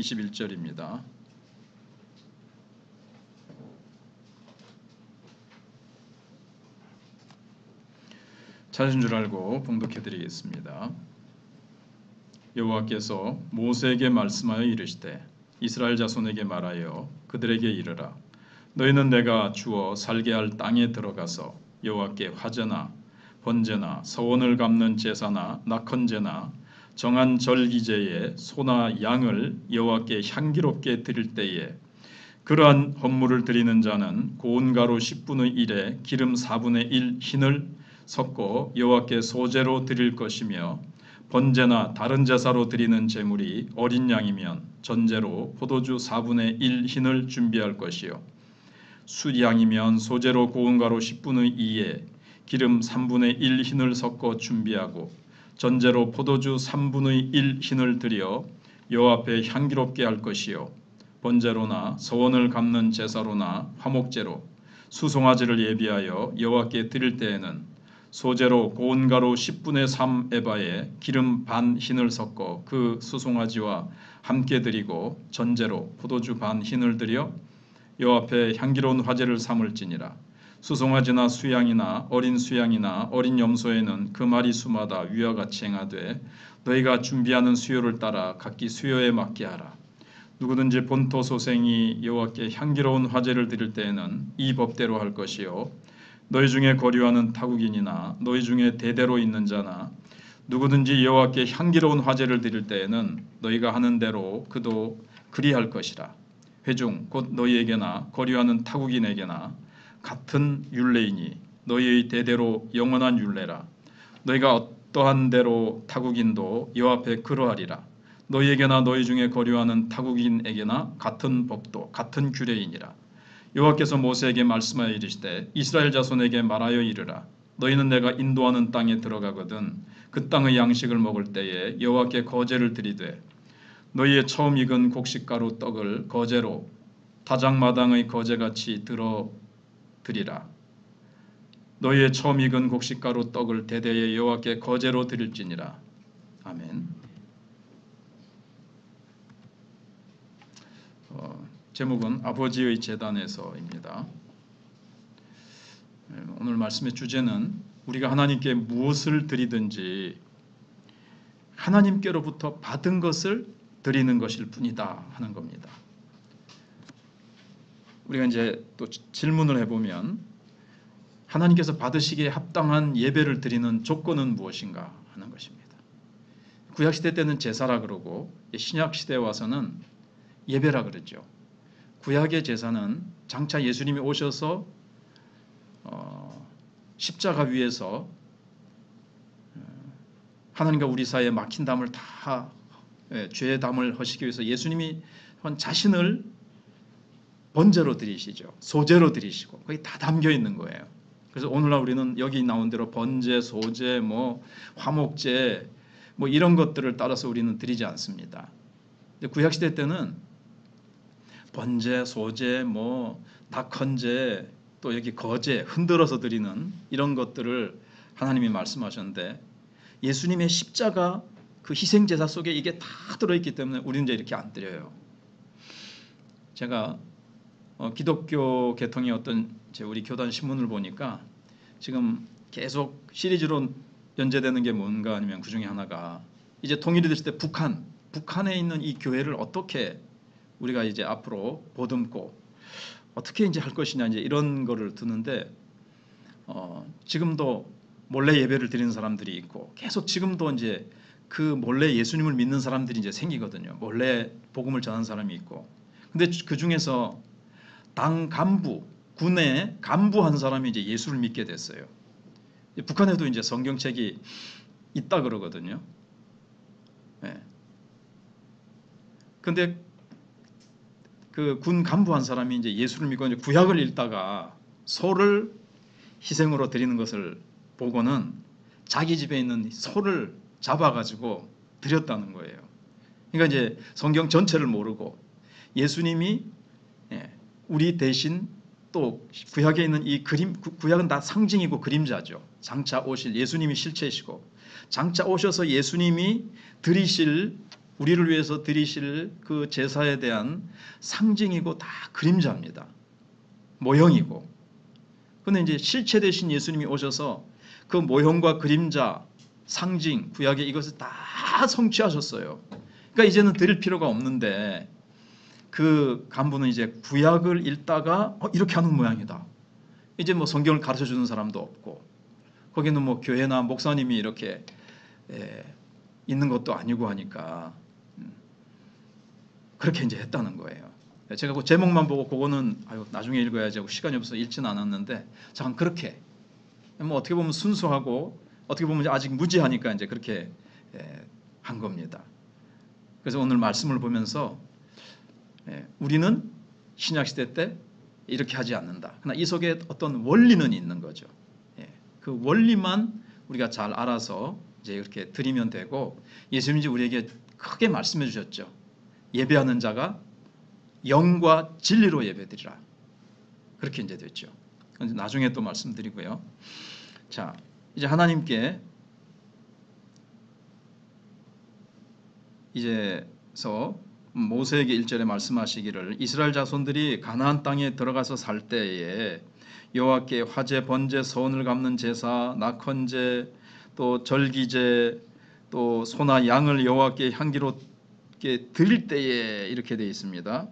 21절입니다. 찾으신 줄 알고 봉독해 드리겠습니다. 여호와께서 모세에게 말씀하여 이르시되 이스라엘 자손에게 말하여 그들에게 이르라. 너희는 내가 주어 살게 할 땅에 들어가서 여호와께 화제나 번제나 서원을 갚는 제사나 낙헌제나 정한 절기제에 소나 양을 여호와께 향기롭게 드릴 때에 그러한 헌물을 드리는 자는 고운 가루 10분의 1에 기름 4분의 1 흰을 섞어 여호와께 소제로 드릴 것이며 번제나 다른 제사로 드리는 제물이 어린 양이면 전제로 포도주 4분의 1 흰을 준비할 것이요 수양이면 소제로 고운 가루 10분의 2에 기름 3분의 1 흰을 섞어 준비하고 전제로 포도주 3분의 1 흰을 드려 여호와 앞에 향기롭게 할 것이요 번제로나 서원을 갚는 제사로나 화목제로 수송아지를 예비하여 여호와께 드릴 때에는 소제로 고운 가루 10분의 3 에바에 기름 반 흰을 섞어 그 수송아지와 함께 드리고 전제로 포도주 반 흰을 드려 여호와 앞에 향기로운 화제를 삼을지니라. 수송아지나 수양이나 어린 수양이나 어린 염소에는 그 마리 수마다 위와 같이 행하되 너희가 준비하는 수요를 따라 각기 수요에 맞게 하라. 누구든지 본토 소생이 여호와께 향기로운 화제를 드릴 때에는 이 법대로 할 것이요 너희 중에 거류하는 타국인이나 너희 중에 대대로 있는 자나 누구든지 여호와께 향기로운 화제를 드릴 때에는 너희가 하는 대로 그도 그리할 것이라. 회중 곧 너희에게나 거류하는 타국인에게나 같은 율례이니 너희의 대대로 영원한 율례라. 너희가 어떠한 대로 타국인도 여호와 앞에 그러하리라. 너희에게나 너희 중에 거류하는 타국인에게나 같은 법도 같은 규례이니라. 여호와께서 모세에게 말씀하여 이르시되 이스라엘 자손에게 말하여 이르라. 너희는 내가 인도하는 땅에 들어가거든 그 땅의 양식을 먹을 때에 여호와께 거제를 드리되 너희의 처음 익은 곡식가루 떡을 거제로 다장마당의 거제같이 드리라. 너희의 처음 익은 곡식가루 떡을 대대에 여호와께 거제로 드릴지니라. 아멘. 제목은 아버지의 제단에서입니다. 오늘 말씀의 주제는 우리가 하나님께 무엇을 드리든지 하나님께로부터 받은 것을 드리는 것일 뿐이다 하는 겁니다. 우리가 이제 또 질문을 해보면 하나님께서 받으시기에 합당한 예배를 드리는 조건은 무엇인가 하는 것입니다. 구약시대 때는 제사라 그러고 신약시대에 와서는 예배라 그러죠. 구약의 제사는 장차 예수님이 오셔서 십자가 위에서 하나님과 우리 사이에 막힌 담을 다 죄의 담을 허시기 위해서 예수님이 자신을 번제로 드리시죠. 소제로 드리시고 거기 다 담겨 있는 거예요. 그래서 오늘날 우리는 여기 나온 대로 번제, 소제, 화목제 이런 것들을 따라서 우리는 드리지 않습니다. 구약 시대 때는 번제, 소제, 낙헌제, 또 여기 거제 흔들어서 드리는 이런 것들을 하나님이 말씀하셨는데 예수님의 십자가 그 희생 제사 속에 이게 다 들어있기 때문에 우리는 이제 이렇게 안 드려요. 제가 기독교 계통의 어떤 우리 교단 신문을 보니까 지금 계속 시리즈로 연재되는 게 뭔가 아니면 그 중에 하나가 이제 통일이 됐을 때 북한에 있는 이 교회를 어떻게 우리가 이제 앞으로 보듬고 어떻게 이제 할 것이냐 이제 이런 거를 두는데 지금도 몰래 예배를 드리는 사람들이 있고 계속 지금도 이제 그 몰래 예수님을 믿는 사람들이 이제 생기거든요. 몰래 복음을 전하는 사람이 있고. 근데 그 중에서 당 간부, 군의 간부 한 사람이 이제 예수를 믿게 됐어요. 북한에도 이제 성경책이 있다 그러거든요. 네. 근데 그 군 간부 한 사람이 이제 예수를 믿고 이제 구약을 읽다가 소를 희생으로 드리는 것을 보고는 자기 집에 있는 소를 잡아가지고 드렸다는 거예요. 그러니까 이제 성경 전체를 모르고 예수님이 우리 대신 또 구약에 있는 이 구약은 다 상징이고 그림자죠. 장차 오실 예수님이 실체이시고 장차 오셔서 예수님이 드리실 우리를 위해서 드리실 그 제사에 대한 상징이고 다 그림자입니다. 모형이고. 그런데 이제 실체 되신 예수님이 오셔서 그 모형과 그림자, 상징, 구약의 이것을 다 성취하셨어요. 그러니까 이제는 드릴 필요가 없는데 그 간부는 이제 구약을 읽다가 이렇게 하는 모양이다. 이제 뭐 성경을 가르쳐 주는 사람도 없고 거기는 뭐 교회나 목사님이 이렇게 있는 것도 아니고 하니까 그렇게 이제 했다는 거예요. 제가 그 제목만 보고 그거는 나중에 읽어야지 하고 시간이 없어서 읽지는 않았는데 잠깐 그렇게 뭐 어떻게 보면 순수하고 어떻게 보면 아직 무지하니까 이제 그렇게 한 겁니다. 그래서 오늘 말씀을 보면서 우리는 신약 시대 때 이렇게 하지 않는다. 그러나 이 속에 어떤 원리는 있는 거죠. 그 원리만 우리가 잘 알아서 이제 이렇게 드리면 되고 예수님이 우리에게 크게 말씀해 주셨죠. 예배하는 자가 영과 진리로 예배드리라. 그렇게 이제 됐죠. 나중에 또 말씀드리고요. 자, 이제 하나님께 이제서 모세에게 1절에 말씀하시기를 이스라엘 자손들이 가나안 땅에 들어가서 살 때에 여호와께 화제, 번제, 서원을 갚는 제사, 낙헌제, 또 절기제, 또 소나 양을 여호와께 향기롭게 드릴 때에 이렇게 되어 있습니다.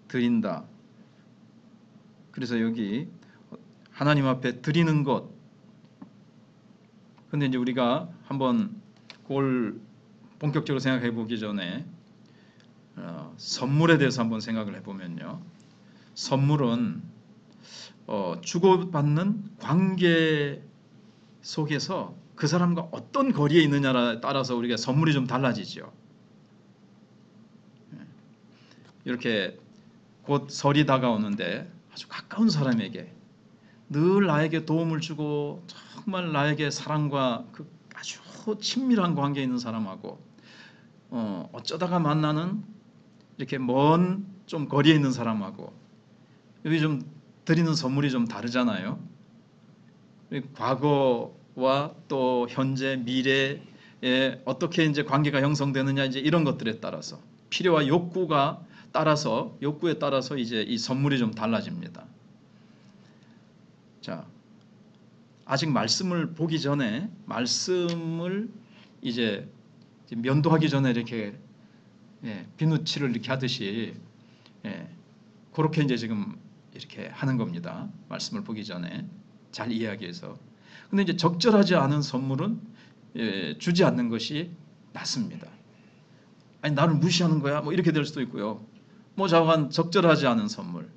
드린다. 그래서 여기 하나님 앞에 드리는 것. 근데 이제 우리가 한번 그걸 본격적으로 생각해 보기 전에 선물에 대해서 한번 생각을 해보면요. 선물은 주고받는 관계 속에서 그 사람과 어떤 거리에 있느냐에 따라서 우리가 선물이 좀 달라지죠. 이렇게 곧 설이 다가오는데 아주 가까운 사람에게 늘 나에게 도움을 주고 정말 나에게 사랑과 그 아주 친밀한 관계에 있는 사람하고 어쩌다가 만나는 이렇게 먼 좀 거리에 있는 사람하고 여기 좀 드리는 선물이 좀 다르잖아요. 과거와 또 현재, 미래에 어떻게 이제 관계가 형성되느냐 이제 이런 것들에 따라서 필요와 욕구에 따라서 이제 이 선물이 좀 달라집니다. 자, 아직 말씀을 보기 전에 말씀을 이제 면도하기 전에 이렇게 비누칠을 이렇게 하듯이 그렇게 이제 지금 이렇게 하는 겁니다. 말씀을 보기 전에 잘 이해하기 위해서. 근데 이제 적절하지 않은 선물은 주지 않는 것이 낫습니다. 아니 나를 무시하는 거야? 뭐 이렇게 될 수도 있고요. 뭐 자관 적절하지 않은 선물.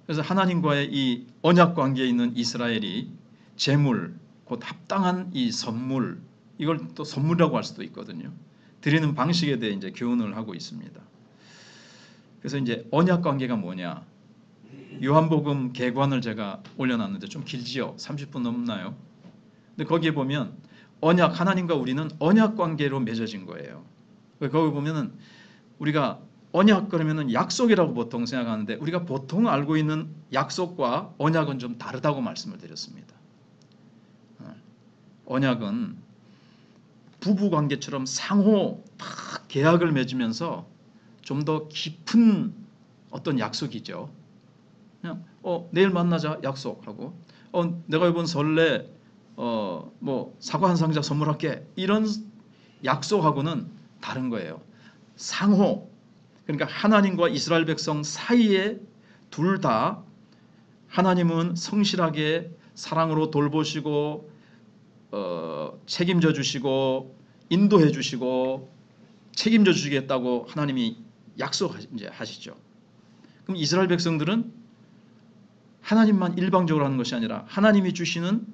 그래서 하나님과의 이 언약 관계에 있는 이스라엘이 제물, 곧 합당한 이 선물, 이걸 또 선물이라고 할 수도 있거든요. 드리는 방식에 대해 이제 교훈을 하고 있습니다. 그래서 이제 언약 관계가 뭐냐? 요한복음 개관을 제가 올려놨는데 좀 길지요? 30분 넘나요? 근데 거기에 보면 언약, 하나님과 우리는 언약 관계로 맺어진 거예요. 거기 보면은 우리가 언약 그러면은 약속이라고 보통 생각하는데 우리가 보통 알고 있는 약속과 언약은 좀 다르다고 말씀을 드렸습니다. 언약은 부부 관계처럼 상호 딱 계약을 맺으면서 좀 더 깊은 어떤 약속이죠. 그냥 내일 만나자 약속하고 내가 이번 설레 뭐 사과 한 상자 선물할게 이런 약속하고는 다른 거예요. 상호, 그러니까 하나님과 이스라엘 백성 사이에 둘 다 하나님은 성실하게 사랑으로 돌보시고 책임져 주시고 인도해 주시고 책임져 주시겠다고 하나님이 약속하시죠. 그럼 이스라엘 백성들은 하나님만 일방적으로 하는 것이 아니라 하나님이 주시는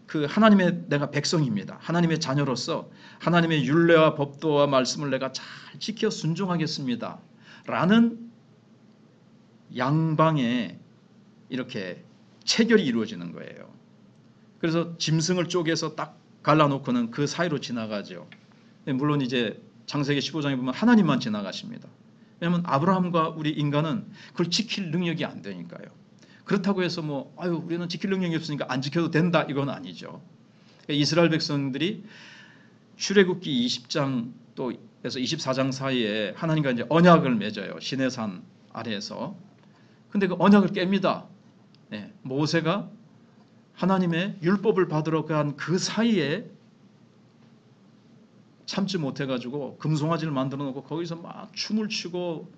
그 하나님의 내가 백성입니다. 하나님의 자녀로서 하나님의 율례와 법도와 말씀을 내가 잘 지켜 순종하겠습니다. 라는 양방에 이렇게 체결이 이루어지는 거예요. 그래서 짐승을 쪼개서 딱 갈라놓고는 그 사이로 지나가죠. 물론 이제 창세기 15장에 보면 하나님만 지나가십니다. 왜냐하면 아브라함과 우리 인간은 그걸 지킬 능력이 안 되니까요. 그렇다고 해서 뭐 우리는 지킬 능력이 없으니까 안 지켜도 된다 이건 아니죠. 이스라엘 백성들이 출애굽기 20장 또 에서 24장 사이에 하나님과 이제 언약을 맺어요. 시내산 아래에서. 근데 그 언약을 깹니다. 예, 모세가 하나님의 율법을 받으러 간 그 사이에 참지 못해가지고 금송아지를 만들어 놓고 거기서 막 춤을 추고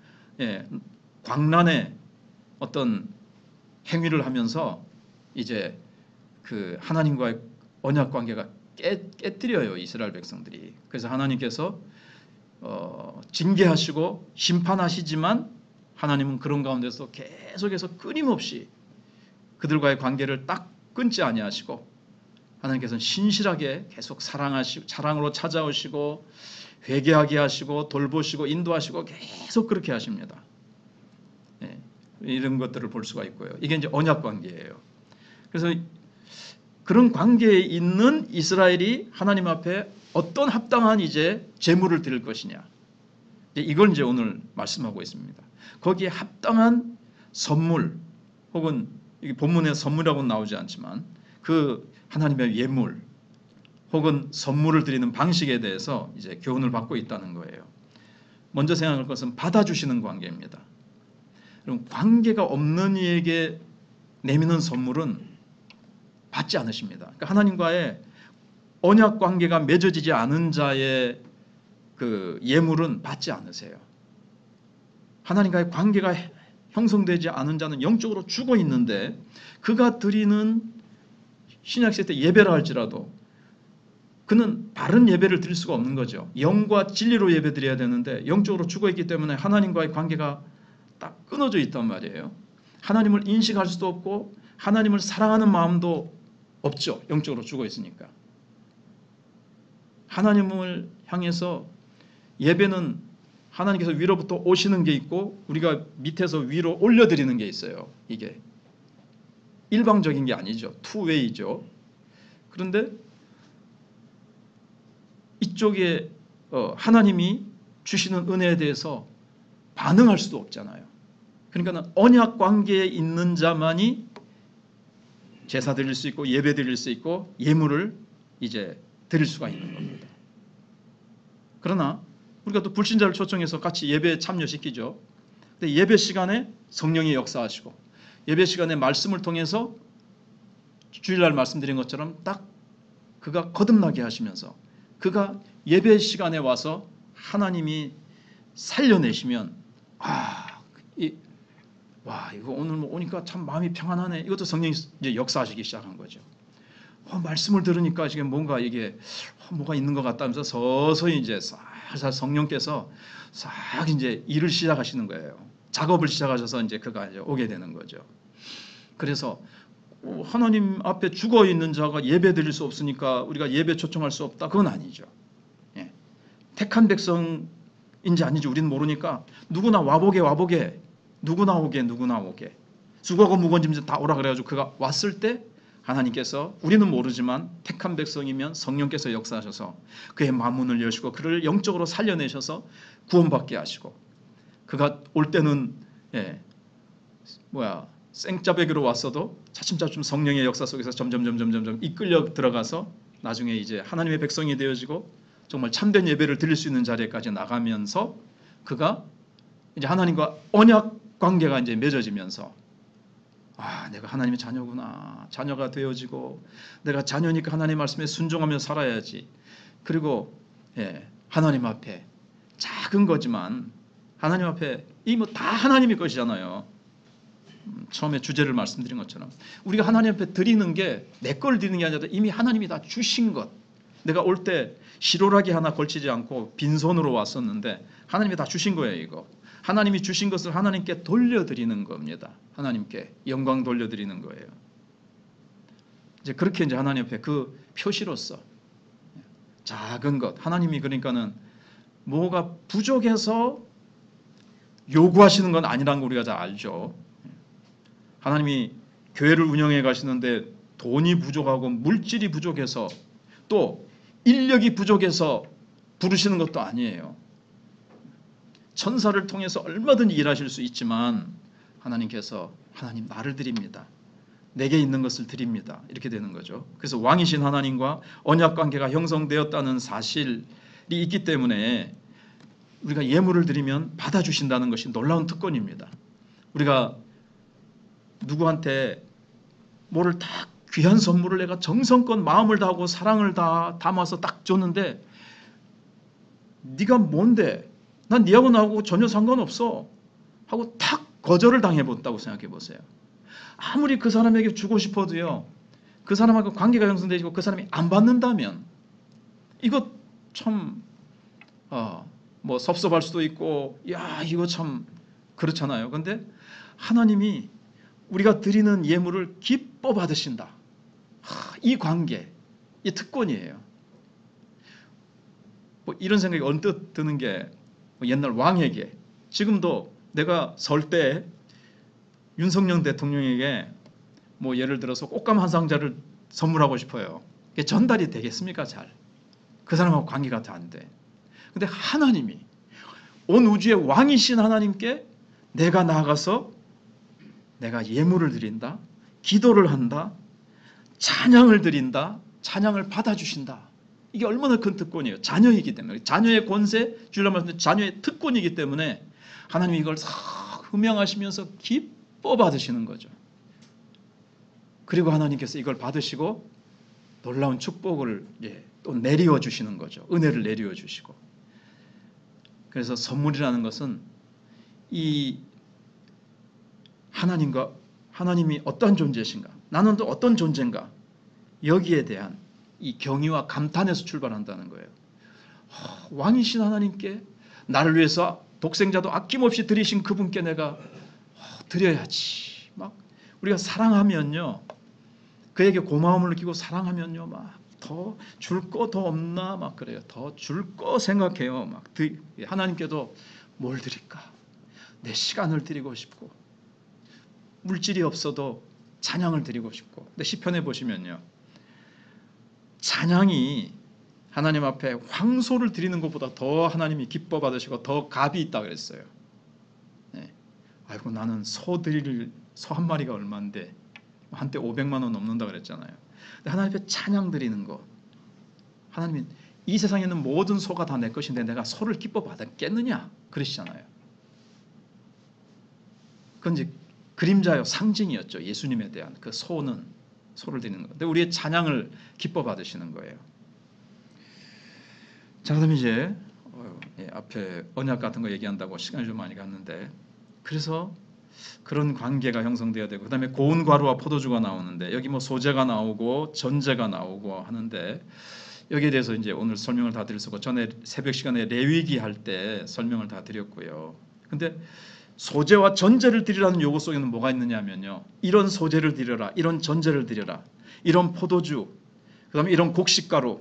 광란의 어떤 행위를 하면서 이제 그 하나님과의 언약 관계가 깨뜨려요, 이스라엘 백성들이. 그래서 하나님께서 징계하시고 심판하시지만 하나님은 그런 가운데서 계속해서 끊임없이 그들과의 관계를 딱 끊지 아니하시고 하나님께서는 신실하게 계속 사랑으로 찾아오시고 회개하게 하시고 돌보시고 인도하시고 계속 그렇게 하십니다. 이런 것들을 볼 수가 있고요. 이게 이제 언약 관계예요. 그래서 그런 관계에 있는 이스라엘이 하나님 앞에 어떤 합당한 이제 제물을 드릴 것이냐. 이걸 이제 오늘 말씀하고 있습니다. 거기에 합당한 선물 혹은 본문에 선물이라고는 나오지 않지만 그 하나님의 예물 혹은 선물을 드리는 방식에 대해서 이제 교훈을 받고 있다는 거예요. 먼저 생각할 것은 받아주시는 관계입니다. 그럼 관계가 없는 이에게 내미는 선물은 받지 않으십니다. 그러니까 하나님과의 언약 관계가 맺어지지 않은 자의 그 예물은 받지 않으세요. 하나님과의 관계가 형성되지 않은 자는 영적으로 죽어 있는데 그가 드리는 신약시대 때 예배라 할지라도 그는 바른 예배를 드릴 수가 없는 거죠. 영과 진리로 예배 드려야 되는데 영적으로 죽어 있기 때문에 하나님과의 관계가 딱 끊어져 있단 말이에요. 하나님을 인식할 수도 없고 하나님을 사랑하는 마음도 없죠. 영적으로 죽어 있으니까. 하나님을 향해서 예배는 하나님께서 위로부터 오시는 게 있고 우리가 밑에서 위로 올려드리는 게 있어요. 이게 일방적인 게 아니죠. 투웨이죠. 그런데 이쪽에 하나님이 주시는 은혜에 대해서 반응할 수도 없잖아요. 그러니까 언약 관계에 있는 자만이 제사 드릴 수 있고 예배 드릴 수 있고 예물을 이제 드릴 수가 있는 겁니다. 그러나 우리가 또 불신자를 초청해서 같이 예배에 참여시키죠. 근데 예배 시간에 성령이 역사하시고 예배 시간에 말씀을 통해서 주일날 말씀드린 것처럼 딱 그가 거듭나게 하시면서 그가 예배 시간에 와서 하나님이 살려내시면 이거 오늘 오니까 참 마음이 평안하네. 이것도 성령이 이제 역사하시기 시작한 거죠. 말씀을 들으니까 지금 뭔가 이게 뭐가 있는 것 같다면서 서서히 이제 살살 성령께서 싹 이제 일을 시작하시는 거예요. 작업을 시작하셔서 이제 그가 이제 오게 되는 거죠. 그래서 하나님 앞에 죽어 있는 자가 예배 드릴 수 없으니까 우리가 예배 초청할 수 없다. 그건 아니죠. 택한 백성인지 아닌지 우리는 모르니까 누구나 와보게 누구나 오게 수고하고 무거운 짐 다 오라 그래가지고 그가 왔을 때 하나님께서 우리는 모르지만 택한 백성이면 성령께서 역사하셔서 그의 마문을 여시고 그를 영적으로 살려내셔서 구원받게 하시고 그가 올 때는 생짜배기로 왔어도 차츰차츰 성령의 역사 속에서 점점 이끌려 들어가서 나중에 이제 하나님의 백성이 되어지고 정말 참된 예배를 드릴 수 있는 자리까지 나가면서 그가 이제 하나님과 언약 관계가 이제 맺어지면서 내가 하나님의 자녀구나. 자녀가 되어지고 내가 자녀니까 하나님 말씀에 순종하며 살아야지. 그리고 하나님 앞에 작은 거지만 하나님 앞에 이 뭐 다 하나님의 것이잖아요. 처음에 주제를 말씀드린 것처럼 우리가 하나님 앞에 드리는 게 내 걸 드리는 게 아니라 이미 하나님이 다 주신 것. 내가 올 때 시로라기 하나 걸치지 않고 빈손으로 왔었는데 하나님이 다 주신 거예요. 이거 하나님이 주신 것을 하나님께 돌려드리는 겁니다. 하나님께 영광 돌려드리는 거예요. 이제 그렇게 이제 하나님 앞에 그 표시로서 작은 것 하나님이 그러니까는 뭐가 부족해서 요구하시는 건 아니라는 거 우리가 잘 알죠. 하나님이 교회를 운영해 가시는데 돈이 부족하고 물질이 부족해서 또 인력이 부족해서 부르시는 것도 아니에요. 천사를 통해서 얼마든지 일하실 수 있지만 하나님께서 하나님 나를 드립니다. 내게 있는 것을 드립니다. 이렇게 되는 거죠. 그래서 왕이신 하나님과 언약 관계가 형성되었다는 사실이 있기 때문에 우리가 예물을 드리면 받아주신다는 것이 놀라운 특권입니다. 우리가 누구한테 뭐를 딱 귀한 선물을 내가 정성껏 마음을 다하고 사랑을 다 담아서 딱 줬는데 네가 뭔데? 난 네하고 나하고 전혀 상관없어 하고 탁 거절을 당해봤다고 생각해 보세요. 아무리 그 사람에게 주고 싶어도요, 그 사람하고 관계가 형성되고 그 사람이 안 받는다면 이거 참 뭐 섭섭할 수도 있고 야 이거 참 그렇잖아요. 근데 하나님이 우리가 드리는 예물을 기뻐 받으신다. 이 관계, 이 특권이에요. 뭐 이런 생각이 언뜻 드는 게 옛날 왕에게, 지금도 내가 설 때 윤석열 대통령에게 뭐 예를 들어서 꽃감 한 상자를 선물하고 싶어요. 이게 전달이 되겠습니까? 잘. 그 사람하고 관계가 다 안 돼. 근데 하나님이 온 우주의 왕이신 하나님께 내가 나아가서 내가 예물을 드린다, 기도를 한다, 찬양을 드린다, 찬양을 받아주신다. 이게 얼마나 큰 특권이에요. 자녀이기 때문에. 자녀의 권세, 주일날 말씀 자녀의 특권이기 때문에 하나님이 이걸 싹 흠양하시면서 기뻐 받으시는 거죠. 그리고 하나님께서 이걸 받으시고 놀라운 축복을 또 내리워 주시는 거죠. 은혜를 내리워 주시고. 그래서 선물이라는 것은 이 하나님이 어떤 존재신가, 나는 또 어떤 존재인가, 여기에 대한 이 경의와 감탄에서 출발한다는 거예요. 왕이신 하나님께 나를 위해서 독생자도 아낌없이 드리신 그분께 내가 드려야지. 막 우리가 사랑하면요, 그에게 고마움을 느끼고 사랑하면요, 막 더 줄 거 더 없나 막 그래요. 더 줄 거 생각해요. 막 하나님께도 뭘 드릴까? 내 시간을 드리고 싶고, 물질이 없어도 찬양을 드리고 싶고. 근데 시편에 보시면요, 찬양이 하나님 앞에 황소를 드리는 것보다 더 하나님이 기뻐 받으시고 더 값이 있다 그랬어요. 네. 아이고 나는 소 한 마리가 얼마인데 한때 500만 원 넘는다 그랬잖아요. 근데 하나님 앞에 찬양 드리는 거, 하나님이 이 세상에 있는 모든 소가 다 내 것인데 내가 소를 기뻐 받았겠느냐 그러시잖아요. 그건 이제 그림자요, 상징이었죠. 예수님에 대한 그 소를 드리는 거. 근데 우리의 찬양을 기뻐 받으시는 거예요. 자, 그럼 이제 앞에 언약 같은 거 얘기한다고 시간이 좀 많이 갔는데, 그래서 그런 관계가 형성돼야 되고, 그다음에 고운 과루와 포도주가 나오는데, 여기 뭐 소재가 나오고 전제가 나오고 하는데, 여기에 대해서 이제 오늘 설명을 다 드릴 수 없고, 전에 새벽 시간에 레위기 할 때 설명을 다 드렸고요. 근데 소재와 전제를 드리라는 요구 속에는 뭐가 있느냐면요, 이런 소재를 드려라, 이런 전제를 드려라, 이런 포도주, 그다음에 이런 곡식가루,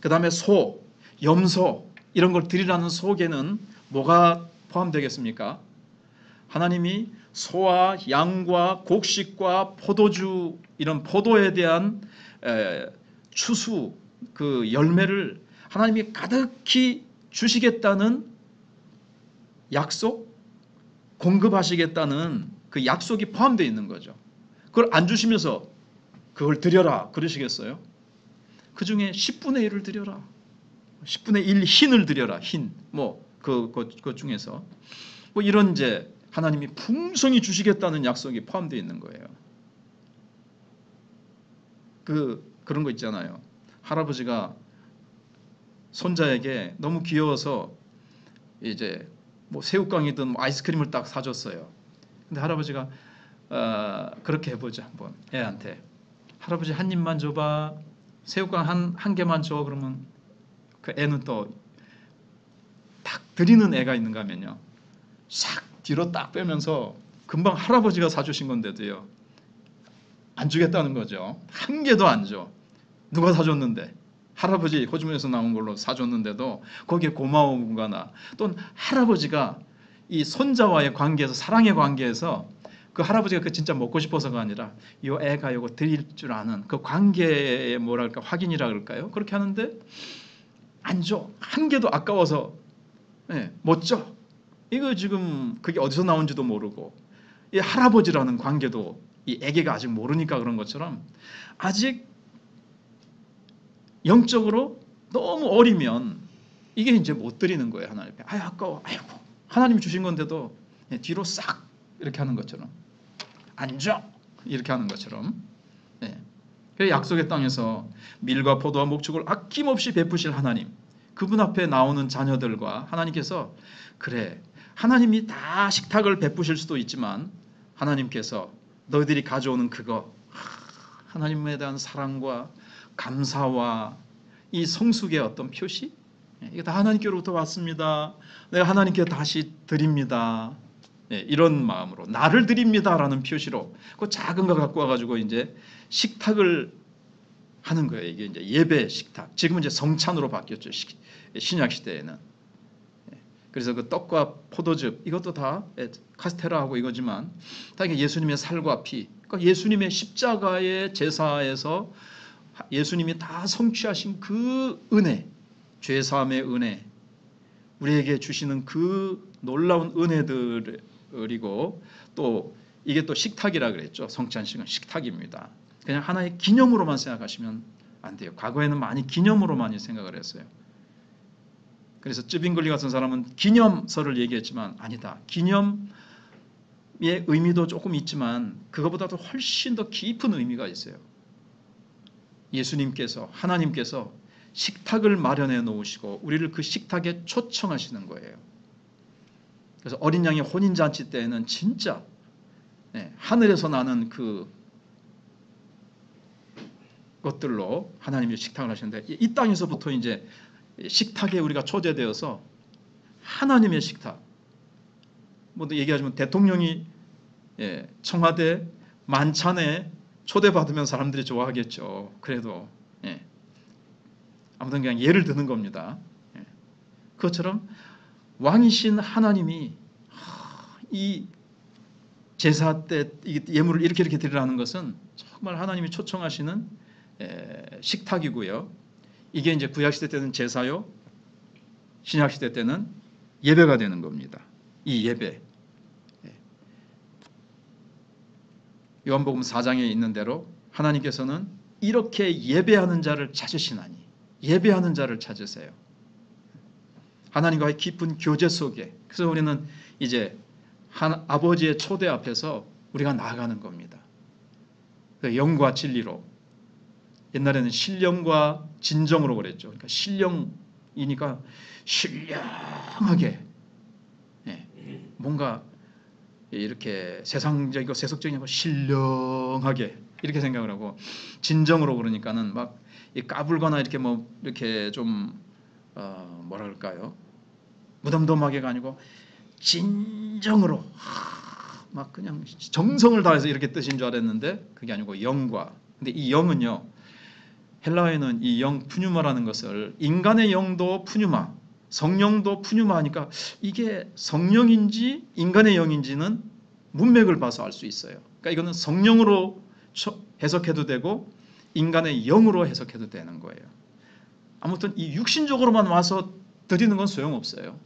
그다음에 소, 염소, 이런 걸 드리라는 속에는 뭐가 포함되겠습니까? 하나님이 소와 양과 곡식과 포도주, 이런 포도에 대한 추수, 그 열매를 하나님이 가득히 주시겠다는 약속, 공급하시겠다는 그 약속이 포함되어 있는 거죠. 그걸 안 주시면서 그걸 드려라 그러시겠어요? 그 중에 10분의 1을 드려라, 10분의 1 흰을 드려라, 흰, 그 중에서 뭐 이런 이제 하나님이 풍성히 주시겠다는 약속이 포함되어 있는 거예요. 그런 거 있잖아요. 할아버지가 손자에게 너무 귀여워서 이제 뭐 새우깡이든 뭐 아이스크림을 딱 사줬어요. 근데 할아버지가 그렇게 해보자, 한번 애한테. 할아버지 한 입만 줘봐. 새우깡 한 개만 줘. 그러면 그 애는 또 딱 드리는 애가 있는가 하면요, 싹 뒤로 딱 빼면서 금방 할아버지가 사주신 건데도요 안 주겠다는 거죠. 한 개도 안 줘. 누가 사줬는데, 할아버지 호주머니에서 나온 걸로 사줬는데도 거기에 고마움과 또는 할아버지가 이 손자와의 관계에서, 사랑의 관계에서 그 할아버지가 그 진짜 먹고 싶어서가 아니라 이 애가 이거 드릴 줄 아는 그 관계의 뭐랄까 확인이라 그럴까요? 그렇게 하는데 안 줘. 한 개도 아까워서 못 줘. 이거 지금 그게 어디서 나온지도 모르고 이 할아버지라는 관계도 이 애기가 아직 모르니까 그런 것처럼 아직 영적으로 너무 어리면 이게 이제 못 드리는 거예요. 하나님 앞에. 아유 아까워. 아이고 하나님이 주신 건데도 뒤로 싹 이렇게 하는 것처럼 앉아 이렇게 하는 것처럼. 그래서 약속의 땅에서 밀과 포도와 목축을 아낌없이 베푸실 하나님, 그분 앞에 나오는 자녀들과 하나님께서 그래 하나님이 다 식탁을 베푸실 수도 있지만 하나님께서 너희들이 가져오는 그거 하나님에 대한 사랑과 감사와 이 성숙의 어떤 표시, 이게 다 하나님께로부터 왔습니다. 내가 하나님께 다시 드립니다. 이런 마음으로 나를 드립니다라는 표시로 그 작은 거 갖고 와가지고 이제 식탁을 하는 거예요. 이게 이제 예배 식탁. 지금은 이제 성찬으로 바뀌었죠. 신약 시대에는. 그래서 그 떡과 포도즙 이것도 다 카스테라하고 이거지만 다 이게 예수님의 살과 피. 그러니까 예수님의 십자가의 제사에서 예수님이 다 성취하신 그 은혜, 죄 사함의 은혜, 우리에게 주시는 그 놀라운 은혜들이고 또 이게 또 식탁이라 그랬죠. 성찬식은 식탁입니다. 그냥 하나의 기념으로만 생각하시면 안 돼요. 과거에는 많이 기념으로 많이 생각을 했어요. 그래서 쯔빙글리 같은 사람은 기념서를 얘기했지만 아니다. 기념의 의미도 조금 있지만 그거보다도 훨씬 더 깊은 의미가 있어요. 예수님께서 하나님께서 식탁을 마련해 놓으시고 우리를 그 식탁에 초청하시는 거예요. 그래서 어린 양의 혼인잔치 때에는 진짜 하늘에서 나는 그 것들로 하나님이 식탁을 하시는데 이 땅에서부터 이제 식탁에 우리가 초대되어서 하나님의 식탁. 뭐 얘기하자면 대통령이 청와대 만찬에 초대받으면 사람들이 좋아하겠죠. 그래도 아무튼 그냥 예를 드는 겁니다. 그것처럼 왕이신 하나님이 이 제사 때 예물을 이렇게 드리라는 것은 정말 하나님이 초청하시는 식탁이고요. 이게 이제 구약시대 때는 제사요, 신약시대 때는 예배가 되는 겁니다. 이 예배. 요한복음 4장에 있는 대로 하나님께서는 이렇게 예배하는 자를 찾으시나니 예배하는 자를 찾으세요. 하나님과의 깊은 교제 속에. 그래서 우리는 이제 아버지의 초대 앞에서 우리가 나아가는 겁니다. 영과 진리로. 옛날에는 신령과 진정으로 그랬죠. 그러니까 신령이니까 신령하게 뭔가 이렇게 세상적이고 세속적이고 신령하게 이렇게 생각을 하고 진정으로 그러니까는 막 까불거나 이렇게 뭐 이렇게 좀 뭐랄까요 무덤덤하게가 아니고 진정으로 막 그냥 정성을 다해서 이렇게 뜻인 줄 알았는데 그게 아니고 영과. 근데 이 영은요 헬라어에는 이 영 푸뉴마라는 것을 인간의 영도 푸뉴마, 성령도 푸뉴마 하니까 이게 성령인지 인간의 영인지는 문맥을 봐서 알 수 있어요. 그러니까 이거는 성령으로 해석해도 되고 인간의 영으로 해석해도 되는 거예요. 아무튼 이 육신적으로만 와서 드리는 건 소용없어요.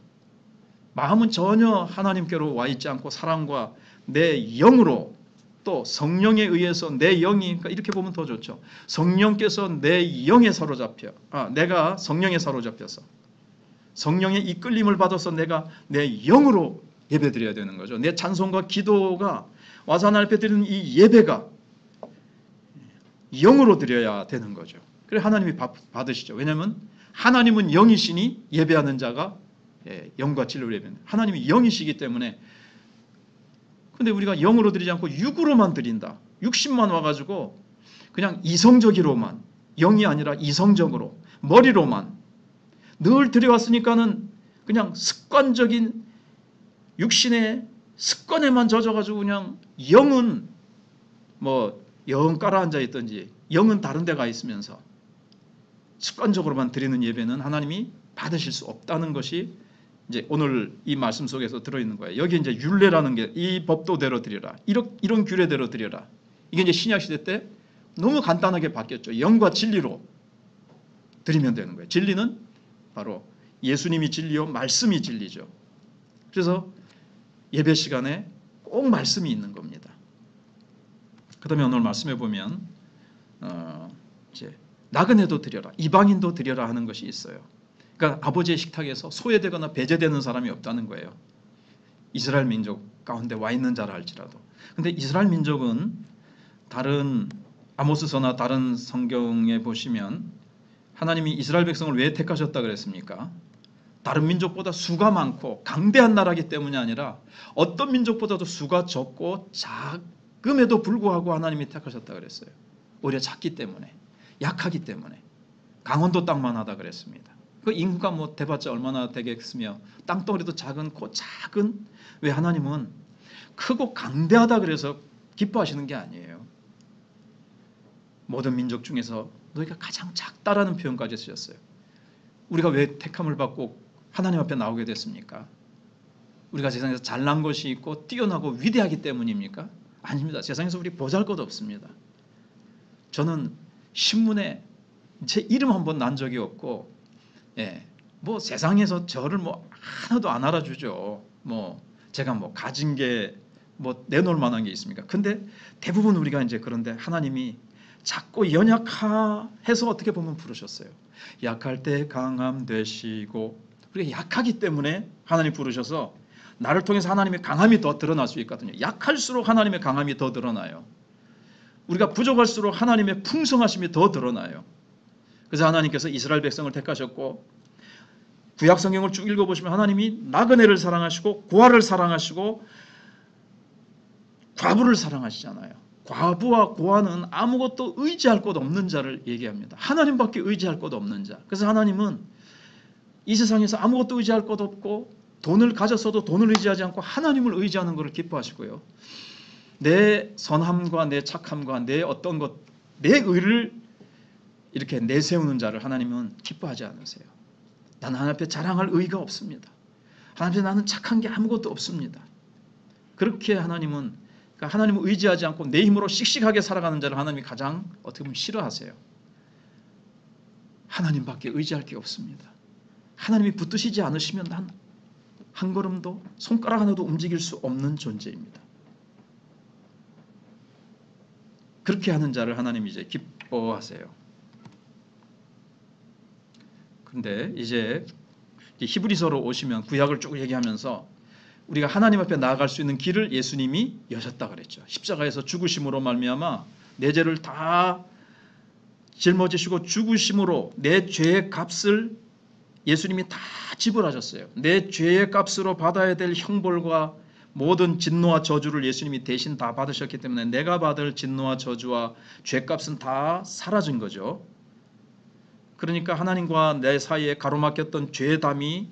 마음은 전혀 하나님께로 와 있지 않고 사랑과 내 영으로 또 성령에 의해서 내 영이 그러니까 이렇게 보면 더 좋죠. 성령께서 내 영에 사로잡혀 내가 성령에 사로잡혀서 성령의 이끌림을 받아서 내가 내 영으로 예배드려야 되는 거죠. 내 찬송과 기도가 와서 하나님 앞에 드리는 이 예배가 영으로 드려야 되는 거죠. 그래서 하나님이 받으시죠. 왜냐하면 하나님은 영이시니 예배하는 자가 영과 진리로 예배합니다. 하나님이 영이시기 때문에. 근데 우리가 영으로 드리지 않고 육으로만 드린다. 육신만 와가지고 그냥 이성적으로만 영이 아니라 이성적으로 머리로만 늘 드려왔으니까는 그냥 습관적인 육신의 습관에만 젖어가지고 그냥 영은 뭐 영 깔아앉아 있든지 영은 다른 데 가 있으면서 습관적으로만 드리는 예배는 하나님이 받으실 수 없다는 것이 이제 오늘 이 말씀 속에서 들어있는 거예요. 여기 이제 율례라는 게 이 법도대로 드려라. 이런 규례대로 드려라. 이게 이제 신약 시대 때 너무 간단하게 바뀌었죠. 영과 진리로 드리면 되는 거예요. 진리는 바로 예수님이 진리요 말씀이 진리죠. 그래서 예배 시간에 꼭 말씀이 있는 겁니다. 그다음에 오늘 말씀해 보면 이제 나그네도 드려라, 이방인도 드려라 하는 것이 있어요. 그러니까 아버지의 식탁에서 소외되거나 배제되는 사람이 없다는 거예요. 이스라엘 민족 가운데 와 있는 자라 할지라도. 근데 이스라엘 민족은 다른 아모스서나 다른 성경에 보시면 하나님이 이스라엘 백성을 왜 택하셨다 그랬습니까? 다른 민족보다 수가 많고 강대한 나라이기 때문이 아니라 어떤 민족보다도 수가 적고 작음에도 불구하고 하나님이 택하셨다 그랬어요. 오히려 작기 때문에, 약하기 때문에, 강원도 땅만 하다 그랬습니다. 그 인구가 뭐 대봤자 얼마나 되겠으며 땅덩어리도 작은 왜 하나님은 크고 강대하다 그래서 기뻐하시는 게 아니에요. 모든 민족 중에서 너희가 가장 작다라는 표현까지 쓰셨어요. 우리가 왜 택함을 받고 하나님 앞에 나오게 됐습니까? 우리가 세상에서 잘난 것이 있고 뛰어나고 위대하기 때문입니까? 아닙니다. 세상에서 우리 보잘것 없습니다. 저는 신문에 제 이름 한번 난 적이 없고, 뭐 세상에서 저를 뭐 하나도 안 알아주죠. 뭐 제가 뭐 가진 게 뭐 내놓을 만한 게 있습니까? 근데 대부분 우리가 이제 그런데 하나님이 작고 연약해서 어떻게 보면 부르셨어요. 약할 때 강함 되시고, 우리가 약하기 때문에 하나님 부르셔서 나를 통해서 하나님의 강함이 더 드러날 수 있거든요. 약할수록 하나님의 강함이 더 드러나요. 우리가 부족할수록 하나님의 풍성하심이 더 드러나요. 그래서 하나님께서 이스라엘 백성을 택하셨고, 구약 성경을 쭉 읽어보시면 하나님이 나그네를 사랑하시고 고아를 사랑하시고 과부를 사랑하시잖아요. 과부와 고아는 아무것도 의지할 것 없는 자를 얘기합니다. 하나님밖에 의지할 것 없는 자. 그래서 하나님은 이 세상에서 아무것도 의지할 것 없고 돈을 가졌어도 돈을 의지하지 않고 하나님을 의지하는 것을 기뻐하시고요. 내 선함과 내 착함과 내 어떤 것, 내 의를 이렇게 내세우는 자를 하나님은 기뻐하지 않으세요. 나는 하나님 앞에 자랑할 의의가 없습니다. 하나님 앞에 나는 착한 게 아무것도 없습니다. 그렇게 하나님은, 그러니까 하나님을 의지하지 않고 내 힘으로 씩씩하게 살아가는 자를 하나님이 가장 어떻게 보면 싫어하세요. 하나님밖에 의지할 게 없습니다. 하나님이 붙드시지 않으시면 난 한 걸음도 손가락 하나도 움직일 수 없는 존재입니다. 그렇게 하는 자를 하나님이 이제 기뻐하세요. 근데 이제 히브리서로 오시면 구약을 쭉 얘기하면서 우리가 하나님 앞에 나아갈 수 있는 길을 예수님이 여셨다 그랬죠. 십자가에서 죽으심으로 말미암아 내 죄를 다 짊어지시고 죽으심으로 내 죄의 값을 예수님이 다 지불하셨어요. 내 죄의 값으로 받아야 될 형벌과 모든 진노와 저주를 예수님이 대신 다 받으셨기 때문에 내가 받을 진노와 저주와 죄값은 다 사라진 거죠. 그러니까 하나님과 내 사이에 가로막혔던 죄의 담이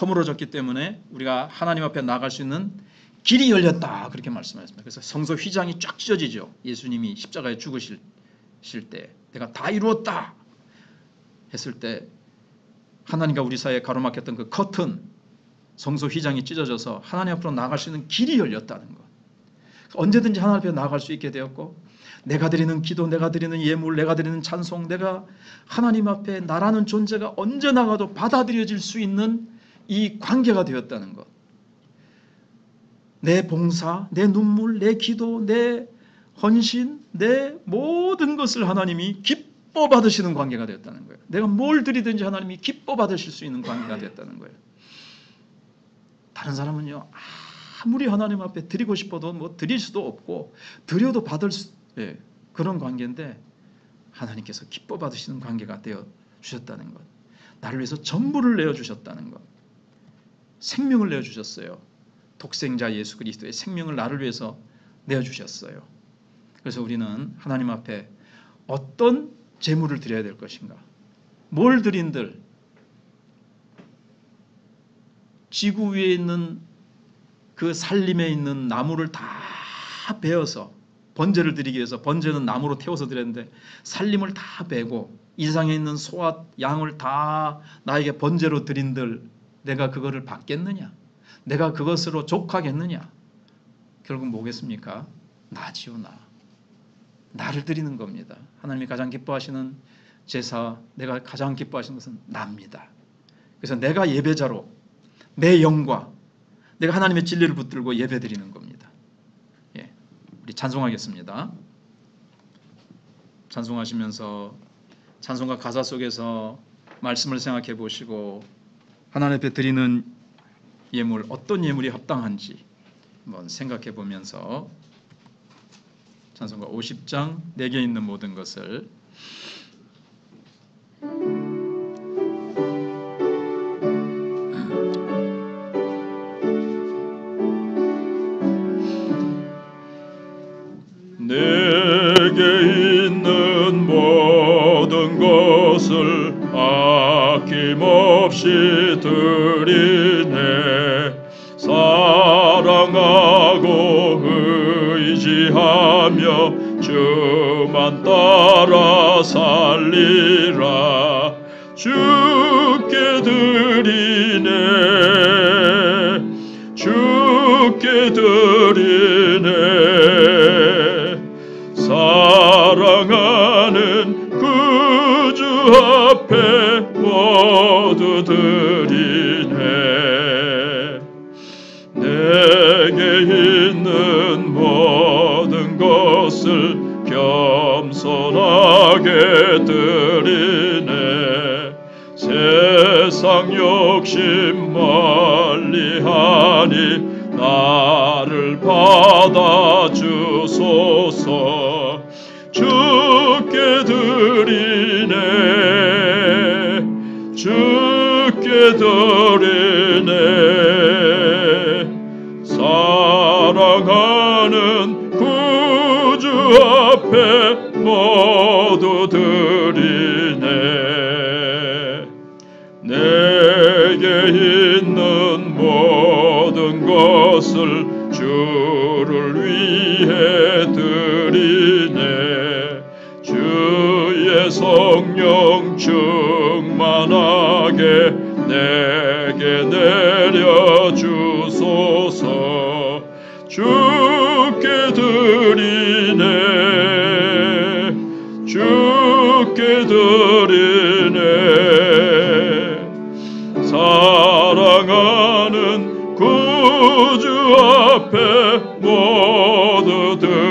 허물어졌기 때문에 우리가 하나님 앞에 나아갈 수 있는 길이 열렸다, 그렇게 말씀하셨습니다. 그래서 성소 휘장이 쫙 찢어지죠. 예수님이 십자가에 죽으실 때 내가 다 이루었다 했을 때 하나님과 우리 사이에 가로막혔던 그 커튼, 성소 휘장이 찢어져서 하나님 앞으로 나아갈 수 있는 길이 열렸다는 것. 언제든지 하나님 앞에 나아갈 수 있게 되었고, 내가 드리는 기도, 내가 드리는 예물, 내가 드리는 찬송, 내가 하나님 앞에 나라는 존재가 언제 나가도 받아들여질 수 있는 이 관계가 되었다는 것. 내 봉사, 내 눈물, 내 기도, 내 헌신, 내 모든 것을 하나님이 기뻐 받으시는 관계가 되었다는 거예요. 내가 뭘 드리든지 하나님이 기뻐 받으실 수 있는 관계가 되었다는 거예요. 다른 사람은요, 아무리 하나님 앞에 드리고 싶어도 뭐 드릴 수도 없고 드려도 받을 그런 관계인데 하나님께서 기뻐 받으시는 관계가 되어 주셨다는 것. 나를 위해서 전부를 내어주셨다는 것. 생명을 내어주셨어요. 독생자 예수 그리스도의 생명을 나를 위해서 내어주셨어요. 그래서 우리는 하나님 앞에 어떤 제물을 드려야 될 것인가, 뭘 드린들 지구 위에 있는 그 산림에 있는 나무를 다 베어서 번제를 드리기 위해서, 번제는 나무로 태워서 드렸는데 산림을 다 베고 이 세상에 있는 소와 양을 다 나에게 번제로 드린들 내가 그거를 받겠느냐, 내가 그것으로 족하겠느냐. 결국 뭐겠습니까? 나지요, 나를 드리는 겁니다. 하나님이 가장 기뻐하시는 제사, 내가 가장 기뻐하시는 것은 나입니다. 그래서 내가 예배자로 내 영과 내가 하나님의 진리를 붙들고 예배드리는 겁니다. 우리 찬송하겠습니다. 찬송하시면서 찬송가 가사 속에서 말씀을 생각해 보시고 하나님 앞에 드리는 예물, 어떤 예물이 합당한지 한번 생각해 보면서 찬송가 50장 내게 있는 모든 것을 내게 있는 모든 것을 아낌없이 드리네. 사랑하고 의지하며 주만 따라 살리라. 주께 드리네. 주께 드리네. 사랑하는 구주 앞에 모두 드리네. 내게 있는 모든 것을 겸손하게 드리네. 세상 욕심 멀리하니 나를 받아주소서. 주께 드리네. 주께 드리네. 사랑하는 구주 앞에 모두 드리네. 내게 있는 모든 것을 주를 위해 드리네. 주의 성령 충만하게 내게 내려주소서. 주께 드리네. 주께 드리네. 사랑하는 구주 앞에 모두 드리네.